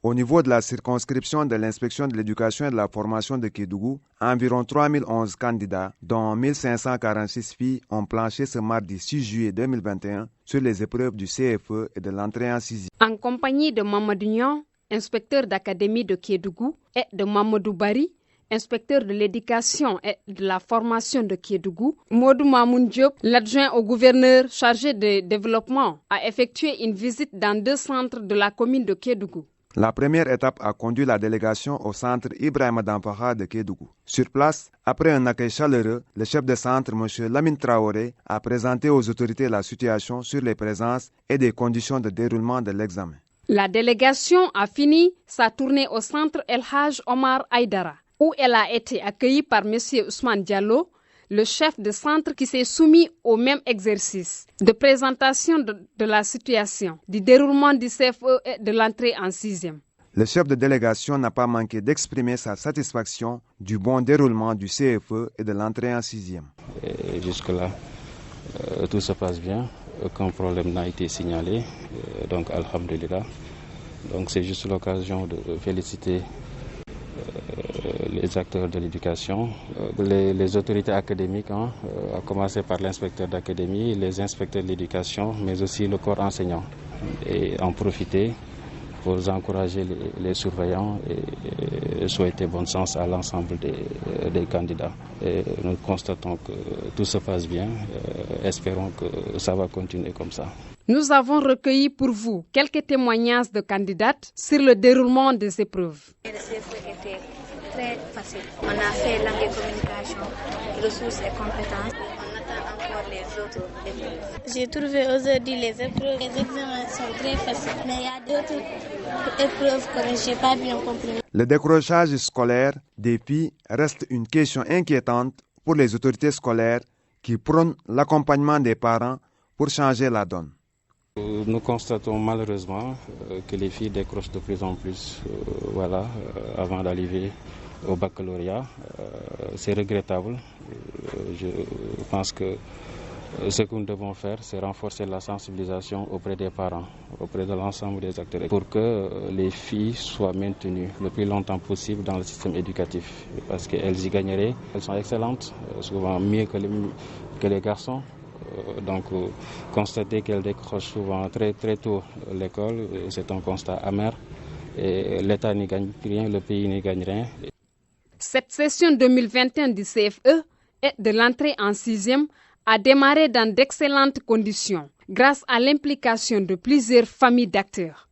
Au niveau de la circonscription de l'inspection de l'éducation et de la formation de Kédougou, environ 3011 candidats, dont 1546 filles, ont planché ce mardi 6 juillet 2021 sur les épreuves du CFE et de l'entrée en sixième. En compagnie de Mamadou Niang, inspecteur d'académie de Kédougou, et de Mamadou Bari, inspecteur de l'éducation et de la formation de Kédougou, Modou Mamoun Diop, l'adjoint au gouverneur chargé de développement, a effectué une visite dans 2 centres de la commune de Kédougou. La première étape a conduit la délégation au centre Ibrahima Dampaha de Kédougou. Sur place, après un accueil chaleureux, le chef de centre, M. Lamine Traoré, a présenté aux autorités la situation sur les présences et des conditions de déroulement de l'examen. La délégation a fini sa tournée au centre El Haj Omar Aïdara, où elle a été accueillie par M. Ousmane Diallo, le chef de centre qui s'est soumis au même exercice de présentation de la situation, du déroulement du CFE et de l'entrée en sixième. Le chef de délégation n'a pas manqué d'exprimer sa satisfaction du bon déroulement du CFE et de l'entrée en sixième. Jusque-là, tout se passe bien, aucun problème n'a été signalé, donc alhamdulillah. Donc c'est juste l'occasion de féliciter les acteurs de l'éducation, les autorités académiques, à commencer par l'inspecteur d'académie, les inspecteurs de l'éducation, mais aussi le corps enseignant. Et en profiter pour encourager les surveillants et souhaiter bonne chance à l'ensemble des candidats. Et nous constatons que tout se passe bien, espérons que ça va continuer comme ça. Nous avons recueilli pour vous quelques témoignages de candidates sur le déroulement des épreuves. Le CFE était très facile. On a fait langue et communication, ressources et compétences. On attend encore les autres épreuves. J'ai trouvé aujourd'hui les épreuves. Les examens sont très faciles, mais il y a d'autres épreuves que je n'ai pas bien compris. Le décrochage scolaire des filles reste une question inquiétante pour les autorités scolaires qui prônent l'accompagnement des parents pour changer la donne. Nous constatons malheureusement que les filles décrochent de plus en plus avant d'arriver au baccalauréat. C'est regrettable. Je pense que ce que nous devons faire, c'est renforcer la sensibilisation auprès des parents, auprès de l'ensemble des acteurs, pour que les filles soient maintenues le plus longtemps possible dans le système éducatif, parce qu'elles y gagneraient. Elles sont excellentes, souvent mieux que les garçons. Donc, constater qu'elles décrochent souvent très tôt l'école, c'est un constat amer. Et l'État n'y gagne rien, le pays n'y gagne rien. Cette session 2021 du CFE et de l'entrée en sixième a démarré dans d'excellentes conditions grâce à l'implication de plusieurs familles d'acteurs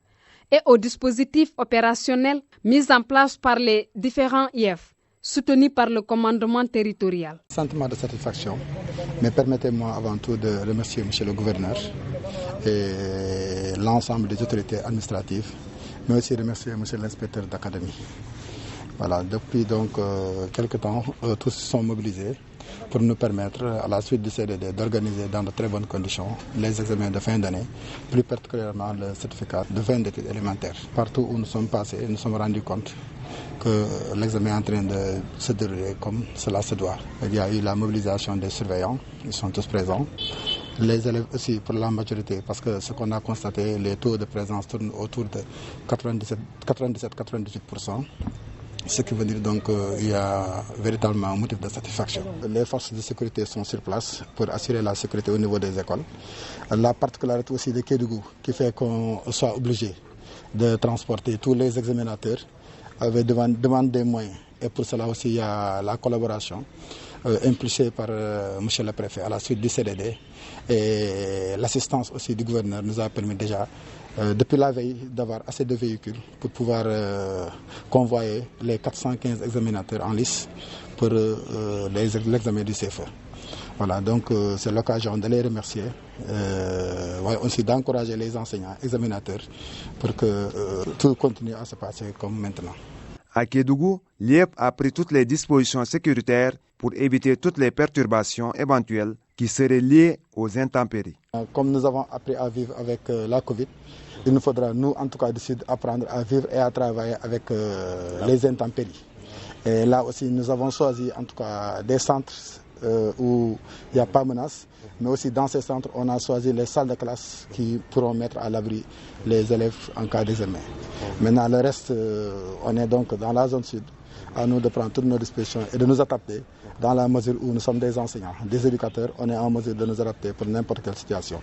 et aux dispositifs opérationnels mis en place par les différents IEF, soutenus par le commandement territorial. Sentiment de satisfaction, mais permettez-moi avant tout de remercier M. le gouverneur et l'ensemble des autorités administratives, mais aussi remercier M. l'inspecteur d'académie. Voilà, depuis donc quelques temps, tous sont mobilisés pour nous permettre, à la suite du CDD, d'organiser dans de très bonnes conditions les examens de fin d'année, plus particulièrement le certificat de fin d'études élémentaires. Partout où nous sommes passés, nous nous sommes rendus compte que l'examen est en train de se dérouler comme cela se doit. Il y a eu la mobilisation des surveillants, ils sont tous présents. Les élèves aussi pour la majorité, parce que ce qu'on a constaté, les taux de présence tournent autour de 97-98%. Ce qui veut dire donc qu'il y a véritablement un motif de satisfaction. Les forces de sécurité sont sur place pour assurer la sécurité au niveau des écoles. La particularité aussi de Kédougou qui fait qu'on soit obligé de transporter tous les examinateurs avait demande des moyens. Et pour cela aussi il y a la collaboration impulsée par M. le préfet à la suite du CDD. Et l'assistance aussi du gouverneur nous a permis déjà depuis la veille d'avoir assez de véhicules pour pouvoir convoyer les 415 examinateurs en lice pour l'examen du CFE. Voilà, donc c'est l'occasion de les remercier, aussi d'encourager les enseignants, examinateurs, pour que tout continue à se passer comme maintenant. À Kédougou, l'IEP a pris toutes les dispositions sécuritaires pour éviter toutes les perturbations éventuelles qui seraient liées aux intempéries. Comme nous avons appris à vivre avec la Covid, il nous faudra, nous en tout cas du Sud, apprendre à vivre et à travailler avec les intempéries. Et là aussi, nous avons choisi en tout cas des centres où il n'y a pas menace. Mais aussi dans ces centres, on a choisi les salles de classe qui pourront mettre à l'abri les élèves en cas d'examen. Maintenant, le reste, on est donc dans la zone sud. À nous de prendre toutes nos dispositions et de nous adapter dans la mesure où nous sommes des enseignants, des éducateurs, on est en mesure de nous adapter pour n'importe quelle situation.